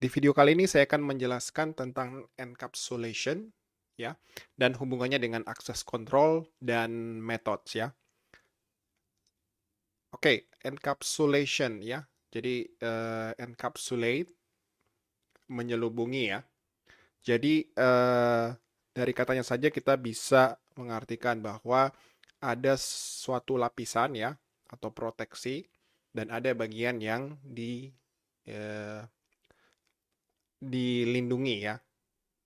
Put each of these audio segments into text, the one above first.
Di video kali ini saya akan menjelaskan tentang encapsulation ya dan hubungannya dengan access control dan methods ya. Oke, encapsulation ya. Jadi encapsulate menyelubungi ya. Jadi dari katanya saja kita bisa mengartikan bahwa ada suatu lapisan ya atau proteksi dan ada bagian yang eh, dilindungi ya.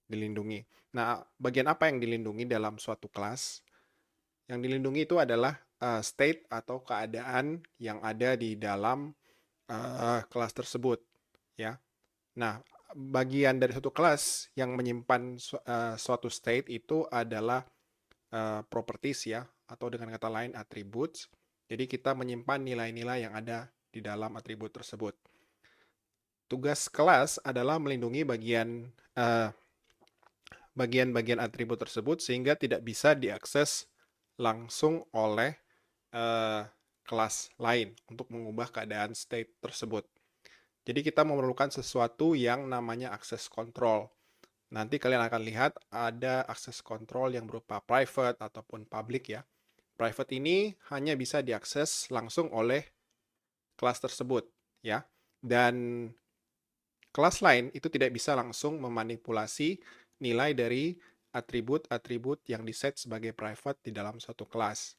Dilindungi. Nah, bagian apa yang dilindungi dalam suatu kelas? Yang dilindungi itu adalah state atau keadaan yang ada di dalam kelas tersebut, ya. Nah, bagian dari suatu kelas yang menyimpan suatu state itu adalah properties ya, atau dengan kata lain attributes. Jadi kita menyimpan nilai-nilai yang ada di dalam atribut tersebut. Tugas kelas adalah melindungi bagian-bagian atribut tersebut sehingga tidak bisa diakses langsung oleh kelas lain untuk mengubah keadaan state tersebut. Jadi kita memerlukan sesuatu yang namanya access control. Nanti kalian akan lihat ada access control yang berupa private ataupun public ya. Private ini hanya bisa diakses langsung oleh kelas tersebut ya. Dan kelas lain itu tidak bisa langsung memanipulasi nilai dari atribut-atribut yang diset sebagai private di dalam suatu kelas.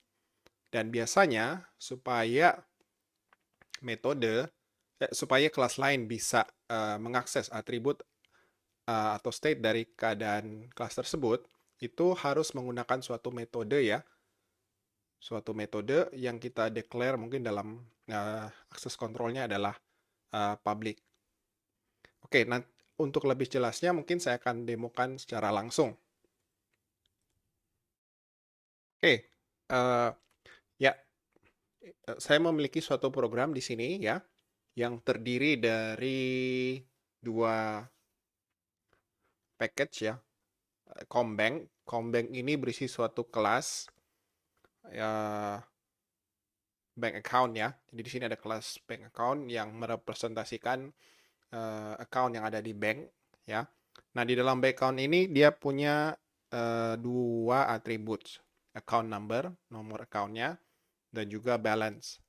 Dan biasanya supaya kelas lain bisa mengakses atribut atau state dari keadaan kelas tersebut, itu harus menggunakan suatu metode ya, suatu metode yang kita declare mungkin dalam akses kontrolnya adalah public. Oke, nah untuk lebih jelasnya mungkin saya akan demokan secara langsung. Oke, uh, ya, saya memiliki suatu program di sini ya, yang terdiri dari dua package ya, Combank. Combank ini berisi suatu kelas ya, bank account ya. Jadi di sini ada kelas bank account yang merepresentasikan account yang ada di bank ya. Nah, di dalam bank account ini dia punya dua atribut, account number, nomor accountnya, dan juga balance.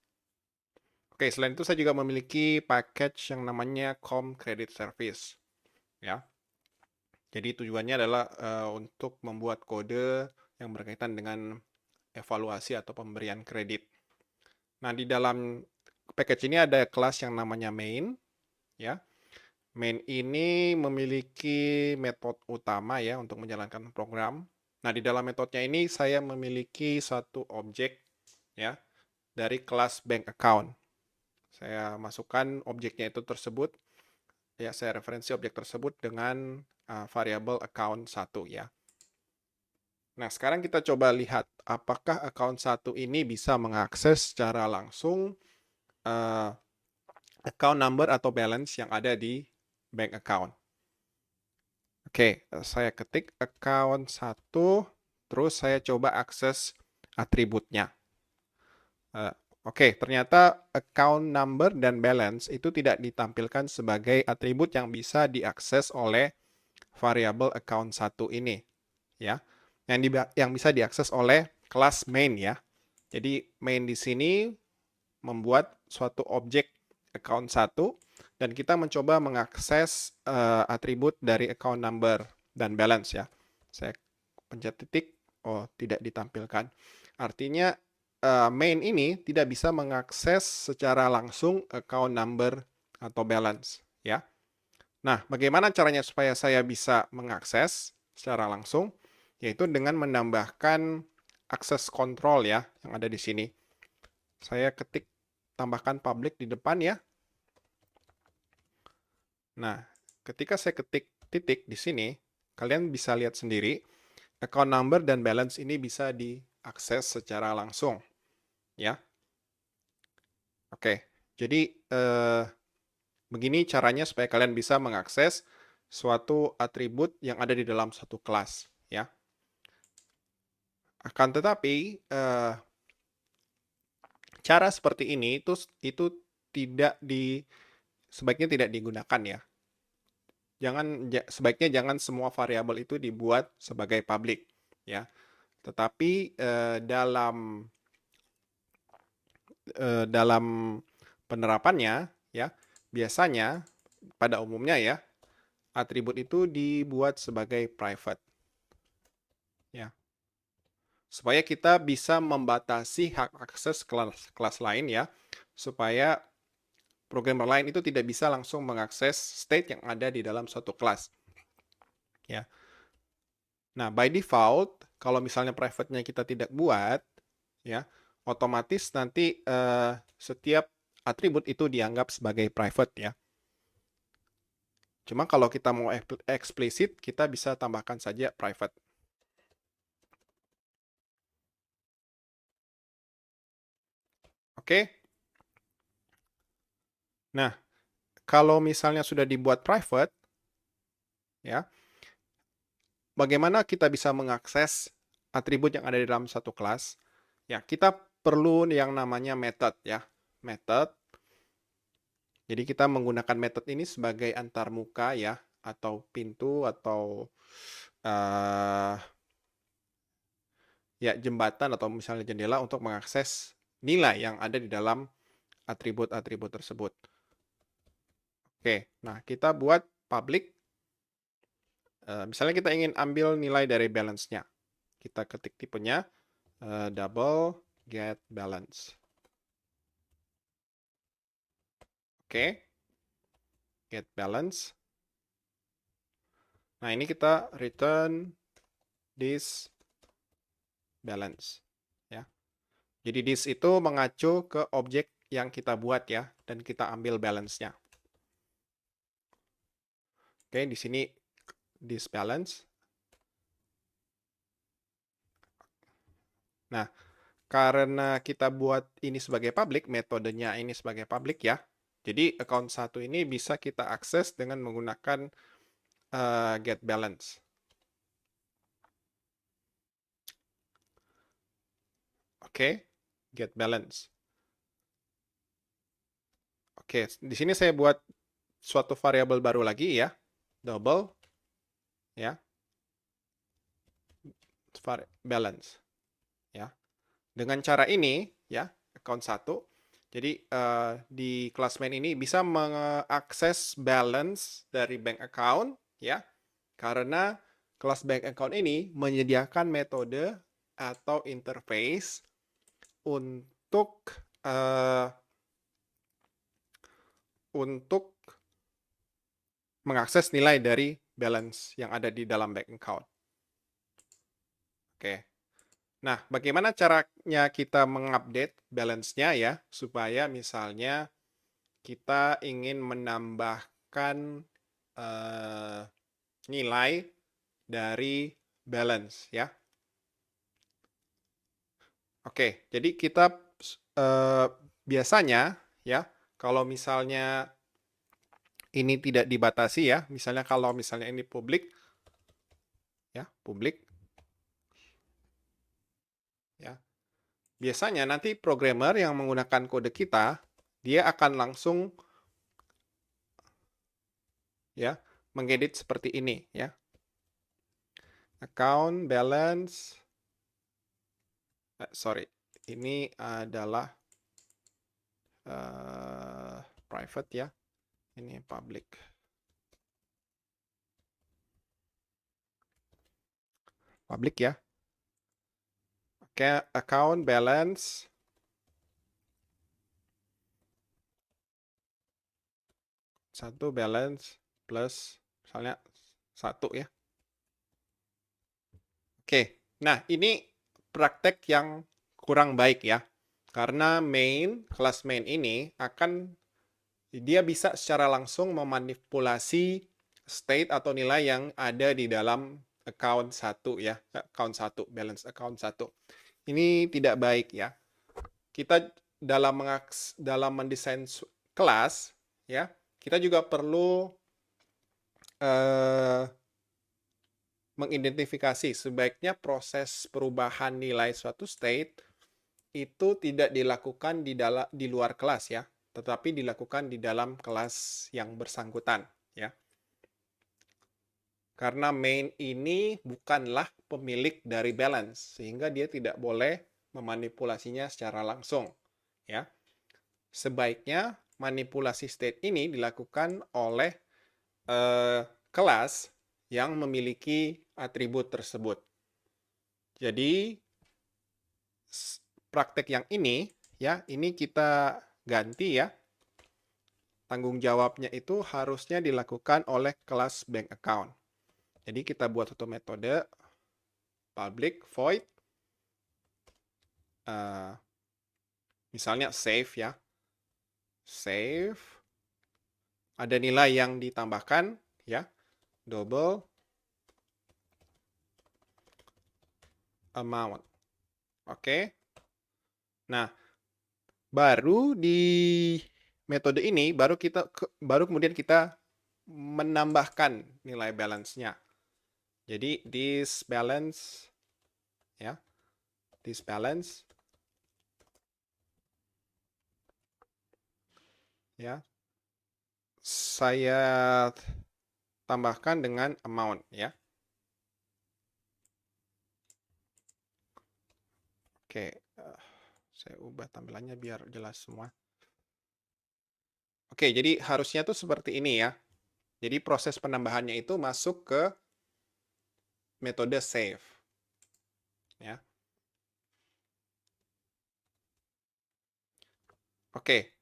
Oke, selain itu saya juga memiliki package yang namanya Com Credit Service ya. Jadi tujuannya adalah untuk membuat kode yang berkaitan dengan evaluasi atau pemberian kredit. Nah, di dalam package ini ada kelas yang namanya main, ya. Main ini memiliki metode utama ya untuk menjalankan program. Nah, di dalam metodenya ini saya memiliki satu objek ya dari kelas bank account. Saya masukkan objeknya itu tersebut, ya saya referensi objek tersebut dengan variabel account 1 ya. Nah, sekarang kita coba lihat apakah account 1 ini bisa mengakses secara langsung uh, account number atau balance yang ada di bank account. Oke, saya ketik account 1, terus saya coba akses atributnya. Oke, ternyata account number dan balance itu tidak ditampilkan sebagai atribut yang bisa diakses oleh variabel account 1 ini. Ya, yang bisa diakses oleh kelas main ya. Jadi main di sini membuat suatu objek account 1 dan kita mencoba mengakses atribut dari account number dan balance ya. Saya pencet titik, oh tidak ditampilkan. Artinya main ini tidak bisa mengakses secara langsung account number atau balance ya. Nah, bagaimana caranya supaya saya bisa mengakses secara langsung? Yaitu dengan menambahkan akses kontrol ya yang ada di sini. Saya ketik tambahkan public di depan ya. Nah, ketika saya ketik titik di sini, kalian bisa lihat sendiri, account number dan balance ini bisa diakses secara langsung. Ya, oke. Jadi, begini caranya supaya kalian bisa mengakses suatu atribut yang ada di dalam satu kelas. Ya. Akan tetapi, cara seperti ini itu sebaiknya tidak digunakan ya. sebaiknya jangan semua variabel itu dibuat sebagai public, ya. Tetapi dalam penerapannya, ya, biasanya pada umumnya ya, atribut itu dibuat sebagai private, ya, supaya kita bisa membatasi hak akses kelas lain, ya, supaya programmer lain itu tidak bisa langsung mengakses state yang ada di dalam suatu kelas, ya. Nah, by default, kalau misalnya private-nya kita tidak buat, ya, otomatis nanti setiap atribut itu dianggap sebagai private, ya. Cuma kalau kita mau eksplisit, kita bisa tambahkan saja private. Oke. Nah, kalau misalnya sudah dibuat private, ya, bagaimana kita bisa mengakses atribut yang ada di dalam satu kelas? Ya, kita perlu yang namanya method, ya. Method. Jadi kita menggunakan method ini sebagai antarmuka, ya, atau pintu, atau ya jembatan, atau misalnya jendela untuk mengakses nilai yang ada di dalam atribut-atribut tersebut. Oke, nah kita buat public. Misalnya kita ingin ambil nilai dari balance-nya. Kita ketik tipenya double get balance. Oke, get balance. Nah, ini kita return this balance, ya. Jadi this itu mengacu ke objek yang kita buat, ya, dan kita ambil balance-nya. Oke, di sini this balance. Nah, karena kita buat ini sebagai public, metodenya ini sebagai public, ya. Jadi account 1 ini bisa kita akses dengan menggunakan get balance. Oke, get balance. Oke, di sini saya buat suatu variabel baru lagi, ya, double, ya, balance, ya. Dengan cara ini, ya, account 1, jadi di kelas main ini bisa mengakses balance dari bank account, ya, karena kelas bank account ini menyediakan metode atau interface untuk mengakses nilai dari balance yang ada di dalam bank account. Oke. Nah, bagaimana caranya kita mengupdate balance-nya, ya, supaya misalnya kita ingin menambahkan nilai dari balance, ya. Oke, jadi kita biasanya, ya, kalau misalnya ini tidak dibatasi, ya, misalnya kalau misalnya ini publik, ya, publik, ya, biasanya nanti programmer yang menggunakan kode kita, dia akan langsung, ya, mengedit seperti ini, ya. Account balance, sorry, ini adalah private, ya. Ini public. Public, ya. Oke, account balance. Satu balance plus misalnya 1, ya. Oke, nah ini praktek yang kurang baik, ya. Karena kelas main ini dia bisa secara langsung memanipulasi state atau nilai yang ada di dalam account 1, ya. Account 1, balance account 1. Ini tidak baik, ya. Kita dalam mendesain kelas, ya, kita juga perlu mengidentifikasi sebaiknya proses perubahan nilai suatu state itu tidak dilakukan di luar kelas, ya, tetapi dilakukan di dalam kelas yang bersangkutan, ya. Karena main ini bukanlah pemilik dari balance, sehingga dia tidak boleh memanipulasinya secara langsung. Ya, sebaiknya manipulasi state ini dilakukan oleh kelas yang memiliki atribut tersebut. Jadi praktek yang ini ya, ini kita ganti ya. Tanggung jawabnya itu harusnya dilakukan oleh kelas bank account. Jadi kita buat satu metode public void misalnya save ya. Save ada nilai yang ditambahkan ya. Double amount. Oke. Nah, baru di metode ini baru kemudian kita menambahkan nilai balance-nya. Jadi this balance ya. This balance ya. Saya tambahkan dengan amount ya. Oke, saya ubah tampilannya biar jelas semua. Oke, jadi harusnya tuh seperti ini ya. Jadi proses penambahannya itu masuk ke metode save. Ya. Oke,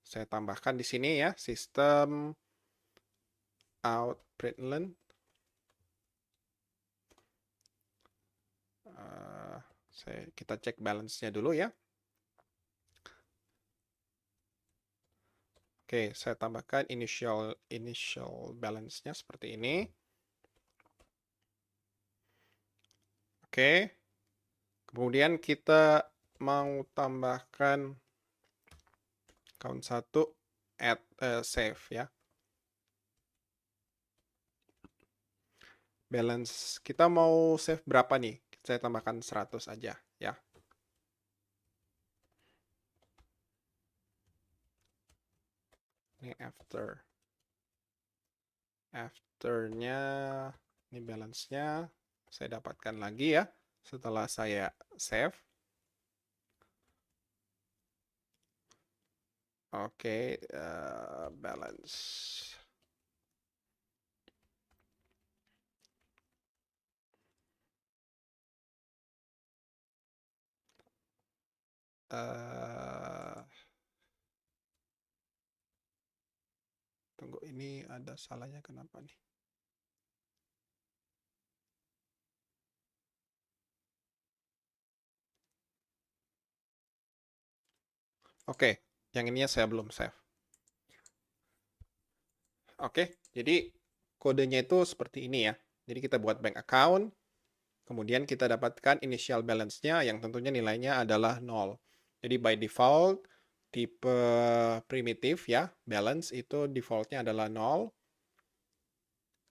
saya tambahkan di sini ya, sistem out println. Kita cek balance-nya dulu ya. Oke, saya tambahkan initial balance-nya seperti ini. Oke. Kemudian kita mau tambahkan count 1 add save ya. Balance kita mau save berapa nih? Saya tambahkan 100 aja ya. Ini afternya ini balance-nya saya dapatkan lagi ya setelah saya save. Oke, balance. Tunggu, ini ada salahnya kenapa nih? Oke, yang ini saya belum save. Oke, jadi kodenya itu seperti ini ya. Jadi kita buat bank account, kemudian kita dapatkan initial balance-nya yang tentunya nilainya adalah 0. Jadi by default, tipe primitif ya, balance itu default-nya adalah 0.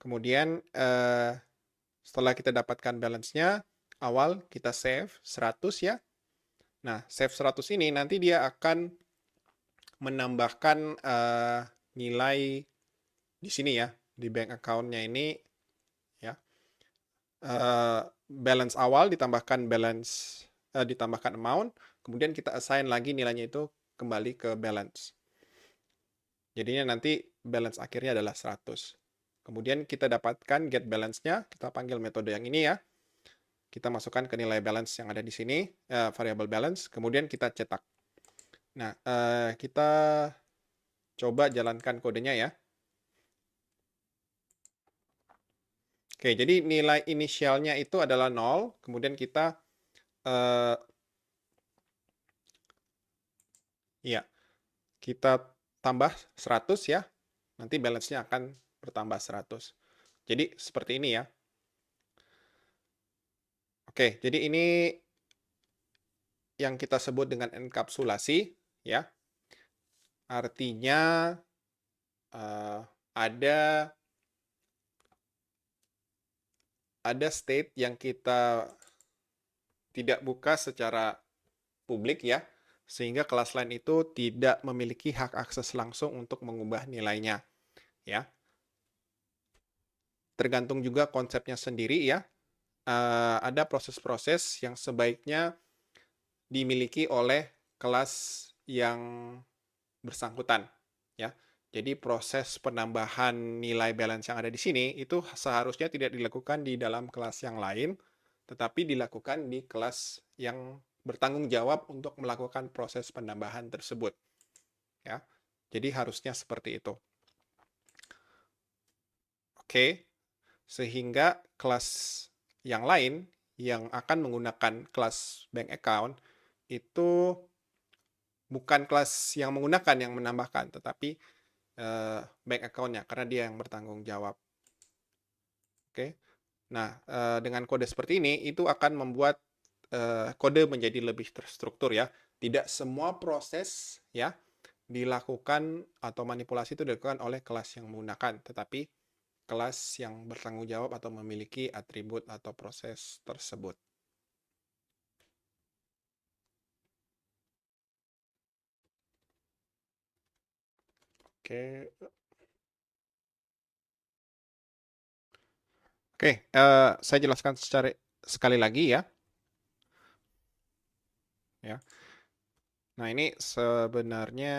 Kemudian setelah kita dapatkan balance-nya, awal kita save 100 ya. Nah, save 100 ini nanti dia akan menambahkan nilai di sini ya, di bank account-nya ini ya. Balance awal ditambahkan ditambahkan amount, kemudian kita assign lagi nilainya itu kembali ke balance. Jadinya nanti balance akhirnya adalah 100. Kemudian kita dapatkan get balance-nya, kita panggil metode yang ini ya. Kita masukkan ke nilai balance yang ada di sini, variable balance, kemudian kita cetak. Nah, kita coba jalankan kodenya ya. Oke, jadi nilai inisialnya itu adalah 0, kemudian kita ya, kita tambah 100 ya. Nanti balance-nya akan bertambah 100. Jadi seperti ini ya. Oke, jadi ini yang kita sebut dengan enkapsulasi ya. Artinya ada state yang kita tidak buka secara publik ya, sehingga kelas lain itu tidak memiliki hak akses langsung untuk mengubah nilainya ya. tergantung juga konsepnya sendiri ya. Ada proses-proses yang sebaiknya dimiliki oleh kelas yang bersangkutan ya. Jadi proses penambahan nilai balance yang ada di sini itu seharusnya tidak dilakukan di dalam kelas yang lain, tetapi dilakukan di kelas yang bertanggung jawab untuk melakukan proses penambahan tersebut ya. Jadi harusnya seperti itu. Oke, sehingga kelas yang lain yang akan menggunakan kelas bank account itu bukan kelas yang menggunakan yang menambahkan, tetapi bank account-nya karena dia yang bertanggung jawab. Oke. Nah, dengan kode seperti ini itu akan membuat kode menjadi lebih terstruktur ya. Tidak semua proses ya dilakukan atau manipulasi itu dilakukan oleh kelas yang menggunakan, tetapi kelas yang bertanggung jawab atau memiliki atribut atau proses tersebut. Oke. Oke, saya jelaskan secara sekali lagi ya. Ya. Nah, ini sebenarnya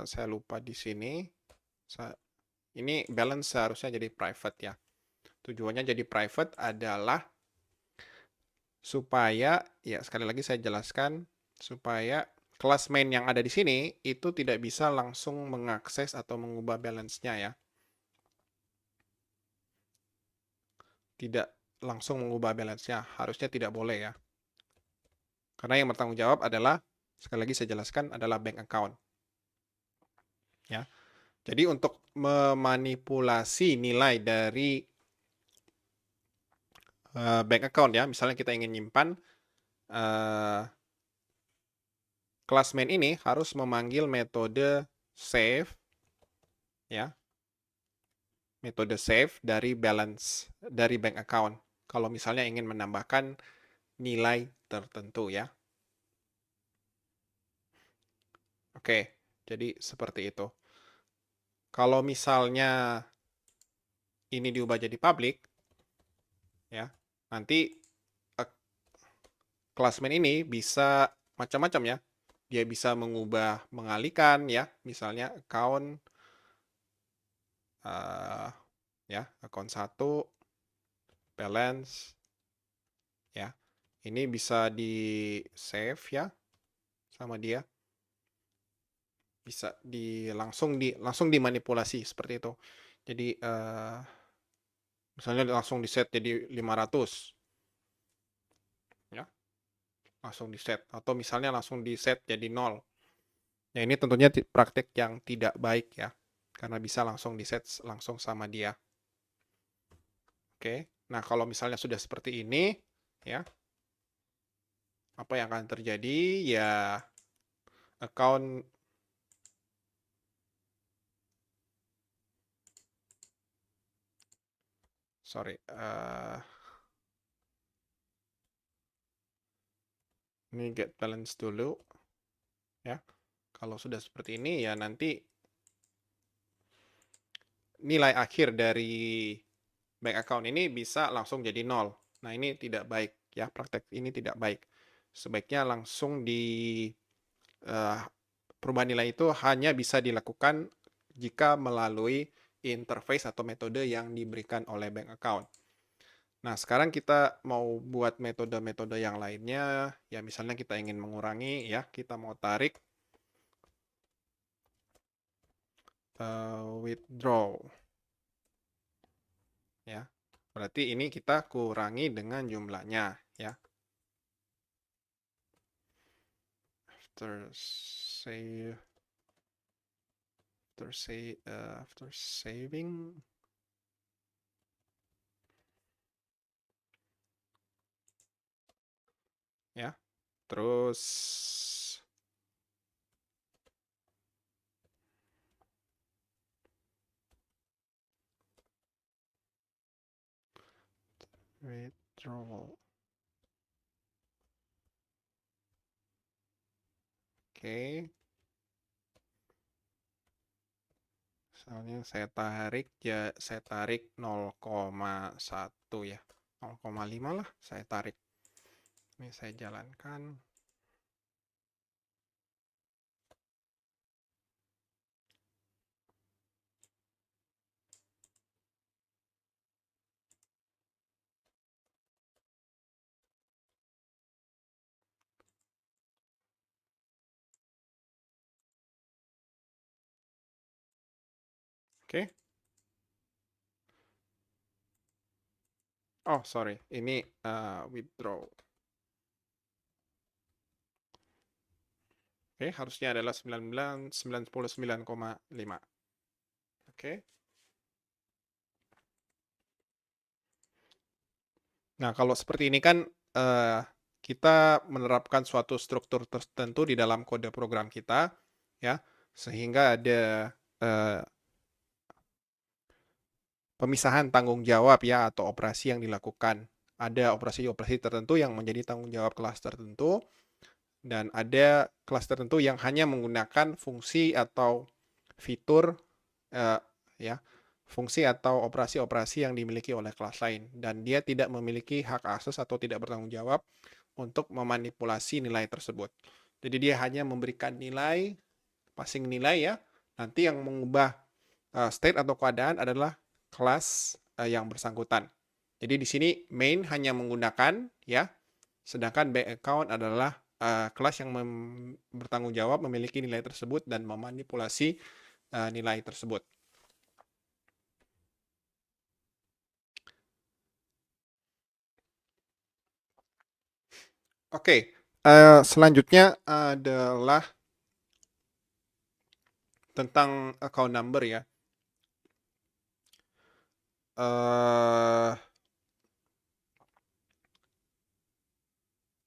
saya lupa di sini. Ini balance seharusnya jadi private ya. Tujuannya jadi private adalah supaya, ya sekali lagi saya jelaskan, supaya kelas main yang ada di sini itu tidak bisa langsung mengakses atau mengubah balance-nya ya. Tidak langsung mengubah balance-nya, harusnya tidak boleh ya. Karena yang bertanggung jawab adalah, sekali lagi saya jelaskan, adalah bank account. Ya. Jadi untuk memanipulasi nilai dari bank account ya, misalnya kita ingin nyimpan kelas main ini harus memanggil metode save ya. Metode save dari balance dari bank account. Kalau misalnya ingin menambahkan nilai tertentu ya. Oke, jadi seperti itu. Kalau misalnya ini diubah jadi public ya, nanti kelas main ini bisa macam-macam ya. Dia bisa mengubah, mengalihkan ya, misalnya account ya, account 1 balance ya. Ini bisa di save ya sama dia. Bisa langsung dimanipulasi seperti itu. Jadi misalnya langsung di set jadi 500 ya. Langsung di set atau misalnya langsung di set jadi 0. Ya ini tentunya praktek yang tidak baik ya. Karena bisa langsung di set langsung sama dia. Oke. Nah, kalau misalnya sudah seperti ini ya, apa yang akan terjadi ya account sorry ini get balance dulu ya. Kalau sudah seperti ini ya nanti nilai akhir dari bank account ini bisa langsung jadi 0. Nah, ini tidak baik ya, praktek ini tidak baik. Sebaiknya langsung perubahan nilai itu hanya bisa dilakukan jika melalui interface atau metode yang diberikan oleh bank account. Nah, sekarang kita mau buat metode-metode yang lainnya, ya misalnya kita ingin mengurangi ya, kita mau tarik withdraw ya. Berarti ini kita kurangi dengan jumlahnya ya. After saving ya. Terus withdrawal. Oke. Misalnya saya tarik 0,1 ya. 0,5 lah saya tarik. Ini saya jalankan. Oke. Oh, sorry. Ini withdraw. Oke, harusnya adalah 99,5. Oke. Nah, kalau seperti ini kan kita menerapkan suatu struktur tertentu di dalam kode program kita, ya, sehingga ada eh, pemisahan tanggung jawab ya atau operasi yang dilakukan. Ada operasi-operasi tertentu yang menjadi tanggung jawab kelas tertentu dan ada kelas tertentu yang hanya menggunakan fungsi atau fitur eh, ya fungsi atau operasi-operasi yang dimiliki oleh kelas lain dan dia tidak memiliki hak akses atau tidak bertanggung jawab untuk memanipulasi nilai tersebut. Jadi dia hanya memberikan nilai, passing nilai ya. Nanti yang mengubah state atau keadaan adalah kelas yang bersangkutan. Jadi di sini main hanya menggunakan ya, sedangkan bank account adalah kelas yang bertanggung jawab memiliki nilai tersebut dan memanipulasi nilai tersebut. Oke, selanjutnya adalah tentang account number ya. Uh,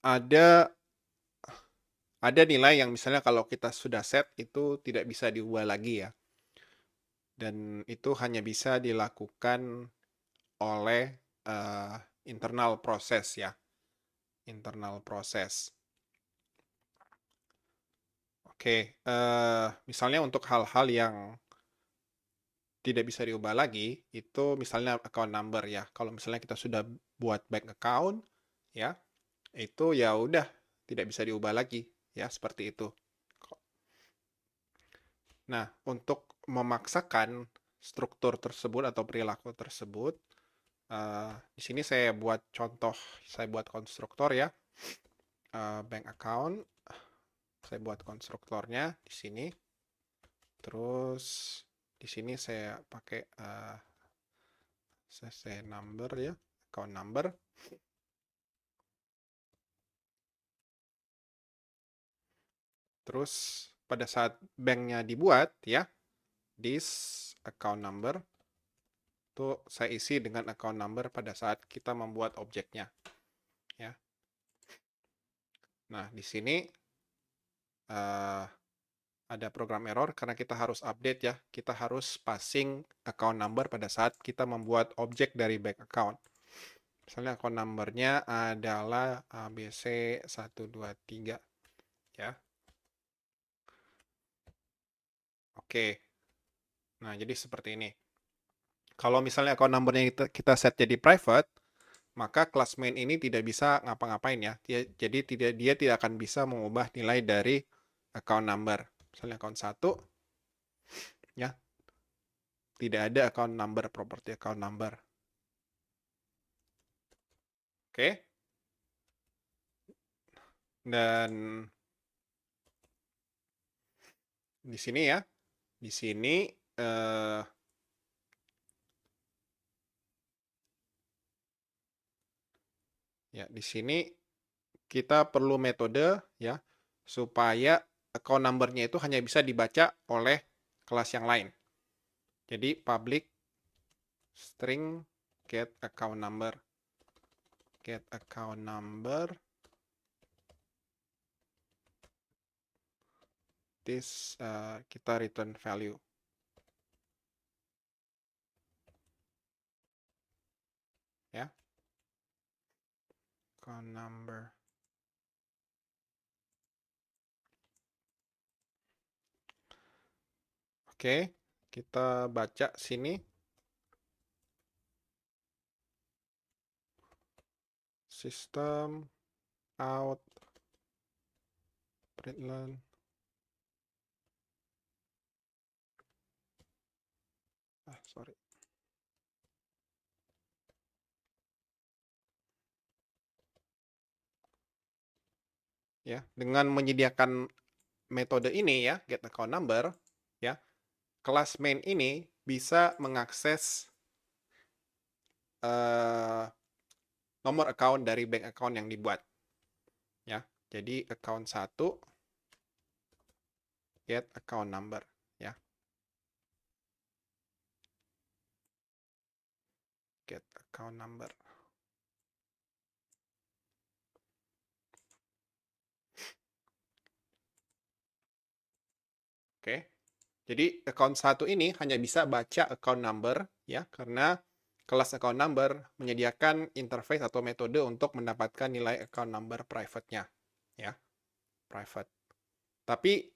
ada nilai yang misalnya kalau kita sudah set itu tidak bisa diubah lagi ya. Dan itu hanya bisa dilakukan oleh uh, internal proses ya. Internal proses. Oke, misalnya untuk hal-hal yang tidak bisa diubah lagi, itu misalnya account number ya. Kalau misalnya kita sudah buat bank account, ya, itu ya udah tidak bisa diubah lagi, ya seperti itu. Nah, untuk memaksakan struktur tersebut atau perilaku tersebut, di sini saya buat contoh, saya buat konstruktor ya, bank account, saya buat konstruktornya di sini, terus di sini saya pakai CC number ya, account number. Terus pada saat banknya dibuat ya, this account number itu saya isi dengan account number pada saat kita membuat objeknya ya. Nah, di sini ada program error karena kita harus update ya. Kita harus passing account number pada saat kita membuat objek dari bank account. Misalnya account numbernya adalah ABC123 ya. Oke. Nah, jadi seperti ini. Kalau misalnya account numbernya kita set jadi private, maka kelas main ini tidak bisa ngapa-ngapain ya. Jadi dia tidak akan bisa mengubah nilai dari account number. Misalnya account 1 ya, tidak ada account number, property account number. Oke. Dan di sini ya, di sini ya di sini kita perlu metode ya supaya account number-nya itu hanya bisa dibaca oleh kelas yang lain. Jadi public string get account number this kita return value ya, account number. Oke, Kita baca sini. System out println. Sorry. Ya, dengan menyediakan metode ini ya, get account number, ya, kelas main ini bisa mengakses nomor account dari bank account yang dibuat. Ya, jadi account 1 get account number, ya. Get account number. Oke. Jadi account 1 ini hanya bisa baca account number ya, karena kelas account number menyediakan interface atau metode untuk mendapatkan nilai account number private-nya, ya. Private. Tapi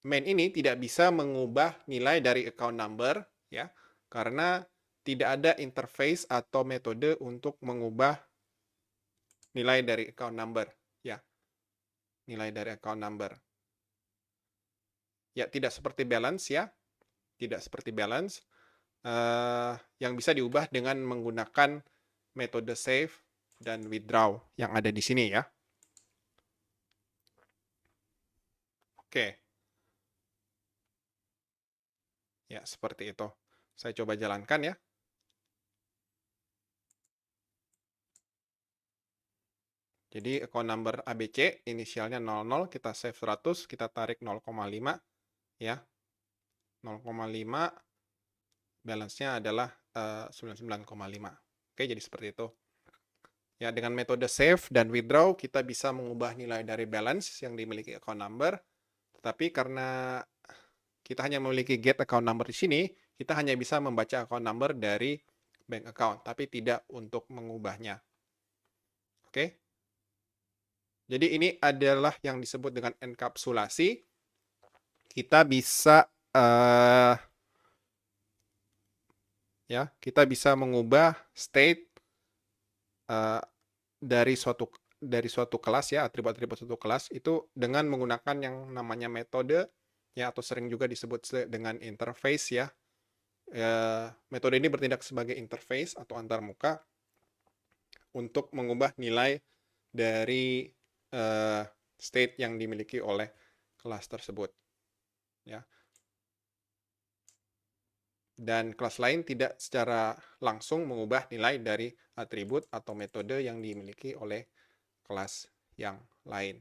main ini tidak bisa mengubah nilai dari account number ya, karena tidak ada interface atau metode untuk mengubah nilai dari account number ya. Nilai dari account number. Ya, tidak seperti balance ya. Tidak seperti balance. Yang bisa diubah dengan menggunakan metode save dan withdraw yang ada di sini ya. Oke. Ya, seperti itu. Saya coba jalankan ya. Jadi account number ABC inisialnya 00, kita save 100, kita tarik 0,5 ya. 0,5 balance-nya adalah 99,5. Oke, jadi seperti itu. Ya, dengan metode save dan withdraw kita bisa mengubah nilai dari balance yang dimiliki account number. Tetapi karena kita hanya memiliki get account number di sini, kita hanya bisa membaca account number dari bank account, tapi tidak untuk mengubahnya. Oke? Jadi ini adalah yang disebut dengan enkapsulasi. Kita bisa kita bisa mengubah state dari suatu kelas ya, atribut-atribut suatu kelas itu dengan menggunakan yang namanya metode ya, atau sering juga disebut dengan interface ya. Metode ini bertindak sebagai interface atau antarmuka untuk mengubah nilai dari state yang dimiliki oleh kelas tersebut ya. Dan kelas lain tidak secara langsung mengubah nilai dari atribut atau metode yang dimiliki oleh kelas yang lain.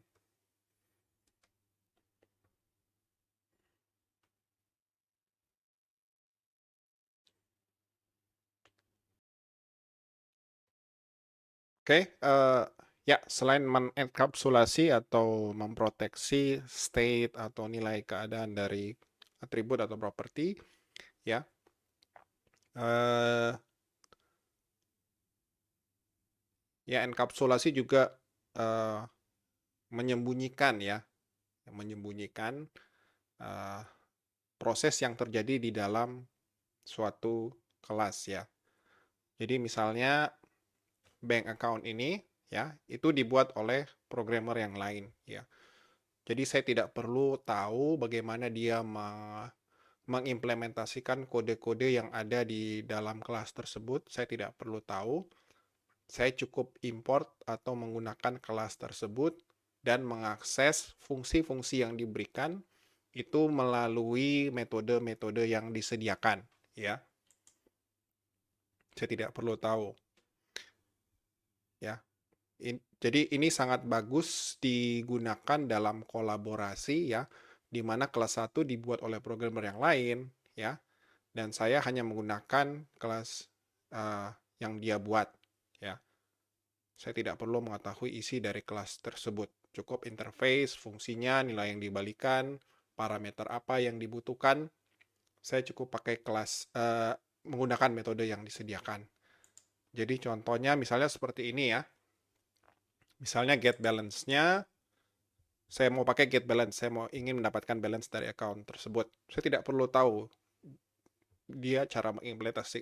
Oke, ya, selain mengenkapsulasi atau memproteksi state atau nilai keadaan dari atribut atau properti, ya, ya enkapsulasi juga menyembunyikan proses yang terjadi di dalam suatu kelas ya. Jadi misalnya bank account ini ya, itu dibuat oleh programmer yang lain ya. Jadi saya tidak perlu tahu bagaimana dia mengimplementasikan kode-kode yang ada di dalam kelas tersebut. Saya tidak perlu tahu. Saya cukup import atau menggunakan kelas tersebut dan mengakses fungsi-fungsi yang diberikan itu melalui metode-metode yang disediakan ya. Saya tidak perlu tahu ya. Jadi ini sangat bagus digunakan dalam kolaborasi ya, di mana kelas 1 dibuat oleh programmer yang lain ya, dan saya hanya menggunakan kelas yang dia buat ya. Saya tidak perlu mengetahui isi dari kelas tersebut. Cukup interface, fungsinya, nilai yang dibalikan, parameter apa yang dibutuhkan. Saya cukup pakai kelas menggunakan metode yang disediakan. Jadi contohnya misalnya seperti ini ya. Misalnya get balance-nya, saya mau pakai get balance, saya ingin mendapatkan balance dari account tersebut. Saya tidak perlu tahu dia cara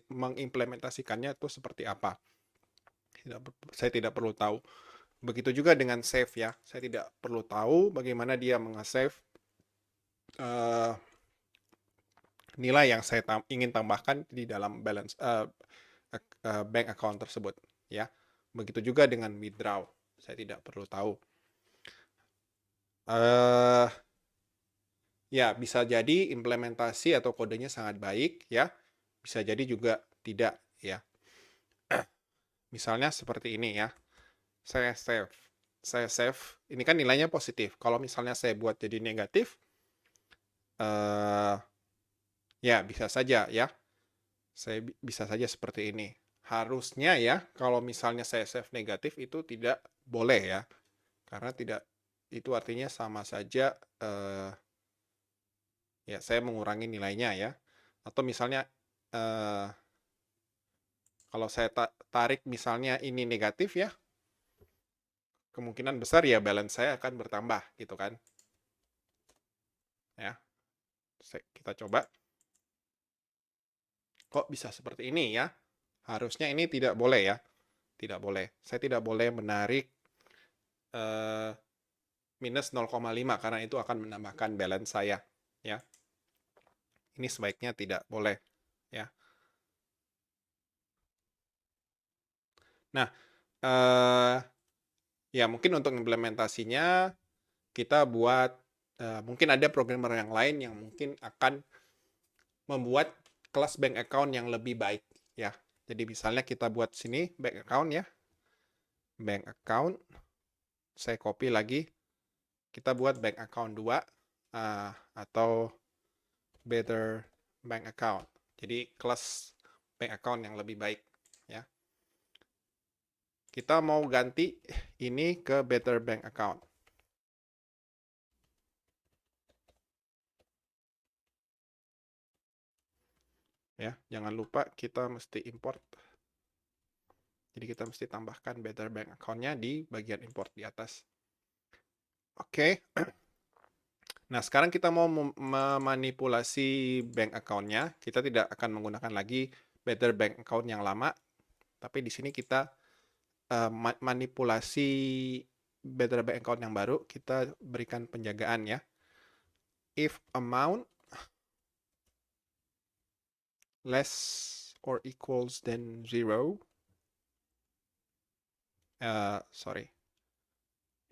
mengimplementasikannya itu seperti apa. Saya tidak perlu tahu. Begitu juga dengan save ya. Saya tidak perlu tahu bagaimana dia meng-save uh, nilai yang saya ingin tambahkan di dalam bank account tersebut ya. Begitu juga dengan withdraw. Saya tidak perlu tahu. Ya, bisa jadi implementasi atau kodenya sangat baik ya. Bisa jadi juga tidak ya. Misalnya seperti ini ya. Saya save. Saya save. Ini kan nilainya positif. Kalau misalnya saya buat jadi negatif, ya bisa saja ya. Saya bisa saja seperti ini. Harusnya ya, kalau misalnya saya save negatif itu tidak boleh ya. Karena tidak, itu artinya sama saja ya saya mengurangi nilainya ya. Atau misalnya kalau saya tarik misalnya ini negatif ya, kemungkinan besar ya balance saya akan bertambah gitu kan. Ya. Kita coba. Kok bisa seperti ini ya? Harusnya ini tidak boleh ya. Tidak boleh. Saya tidak boleh menarik minus 0,5 karena itu akan menambahkan balance saya ya. Ini sebaiknya tidak boleh ya. Nah, ya mungkin untuk implementasinya kita buat mungkin ada programmer yang lain yang mungkin akan membuat kelas bank account yang lebih baik ya. Jadi misalnya kita buat sini bank account ya. Bank account. Saya copy lagi. Kita buat bank account 2 atau better bank account. Jadi kelas bank account yang lebih baik ya. Kita mau ganti ini ke better bank account. Ya, jangan lupa kita mesti import. Jadi kita mesti tambahkan better bank account-nya di bagian import di atas. Oke. Nah, sekarang kita mau memanipulasi bank account-nya. Kita tidak akan menggunakan lagi better bank account yang lama. Tapi di sini kita manipulasi better bank account yang baru. Kita berikan penjagaan ya. If amount less or equals than 0. Sorry.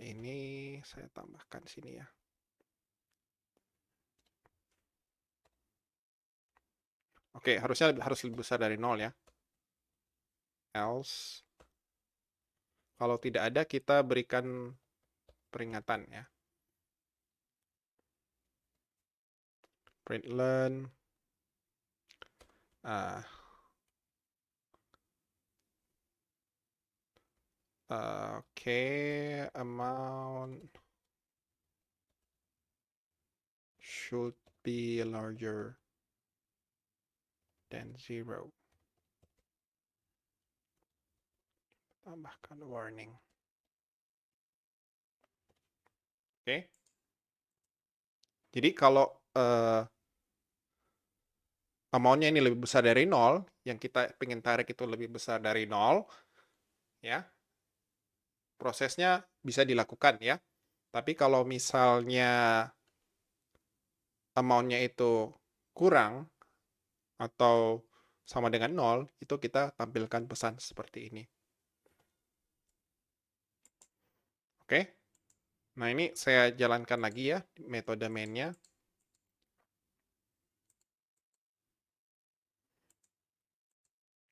Ini saya tambahkan sini ya. Oke, harusnya harus lebih besar dari 0 ya. Else. Kalau tidak ada, kita berikan peringatan ya. Println. Oke, amount should be larger than 0. Tambahkan warning. Oke. Jadi kalau amount-nya ini lebih besar dari 0, yang kita ingin tarik itu lebih besar dari 0, ya, prosesnya bisa dilakukan ya. Tapi kalau misalnya amount-nya itu kurang atau sama dengan 0, itu kita tampilkan pesan seperti ini. Oke. Nah, ini saya jalankan lagi ya metode main-nya.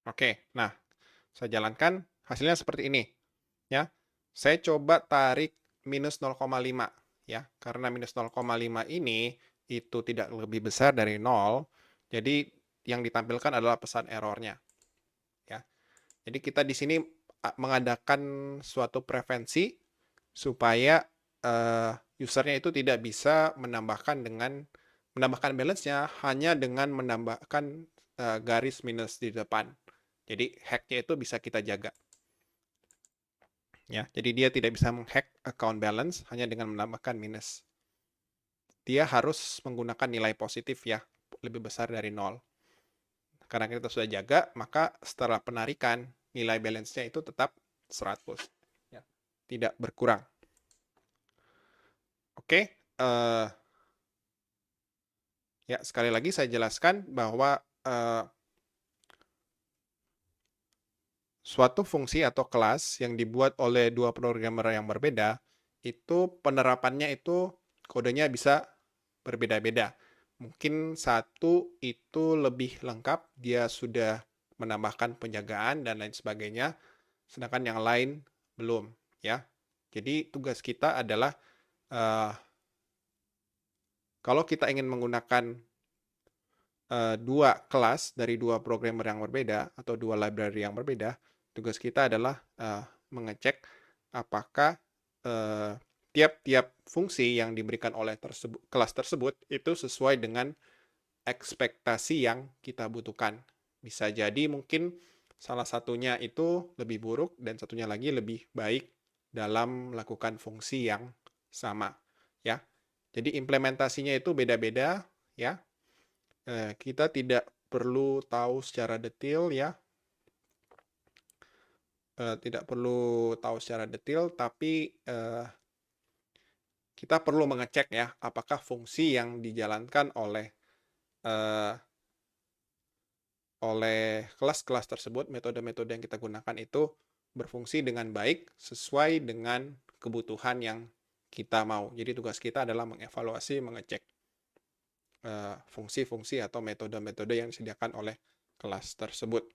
Oke. Nah, saya jalankan hasilnya seperti ini. Ya. Saya coba tarik minus 0,5 ya. Karena minus 0,5 ini itu tidak lebih besar dari 0. Jadi yang ditampilkan adalah pesan errornya. Ya. Jadi kita di sini mengadakan suatu prevensi supaya usernya itu tidak bisa menambahkan balance-nya hanya dengan menambahkan garis minus di depan. Jadi hack-nya itu bisa kita jaga. Ya, jadi dia tidak bisa menghack account balance hanya dengan menambahkan minus. Dia harus menggunakan nilai positif ya, lebih besar dari 0. Karena kita sudah jaga, maka setelah penarikan, nilai balance-nya itu tetap 100. Ya, tidak berkurang. Oke, ya sekali lagi saya jelaskan bahwa suatu fungsi atau kelas yang dibuat oleh dua programmer yang berbeda, itu penerapannya itu kodenya bisa berbeda-beda. Mungkin satu itu lebih lengkap, dia sudah menambahkan penjagaan dan lain sebagainya, sedangkan yang lain belum, ya. Jadi tugas kita adalah kalau kita ingin menggunakan dua kelas dari dua programmer yang berbeda atau dua library yang berbeda, tugas kita adalah mengecek apakah tiap-tiap fungsi yang diberikan oleh kelas tersebut itu sesuai dengan ekspektasi yang kita butuhkan. Bisa jadi mungkin salah satunya itu lebih buruk dan satunya lagi lebih baik dalam melakukan fungsi yang sama, ya. Jadi implementasinya itu beda-beda, ya. Kita tidak perlu tahu secara detail, ya. Tidak perlu tahu secara detail, tapi kita perlu mengecek ya, apakah fungsi yang dijalankan oleh kelas-kelas tersebut, metode-metode yang kita gunakan itu berfungsi dengan baik sesuai dengan kebutuhan yang kita mau. Jadi tugas kita adalah mengevaluasi, mengecek fungsi-fungsi atau metode-metode yang disediakan oleh kelas tersebut.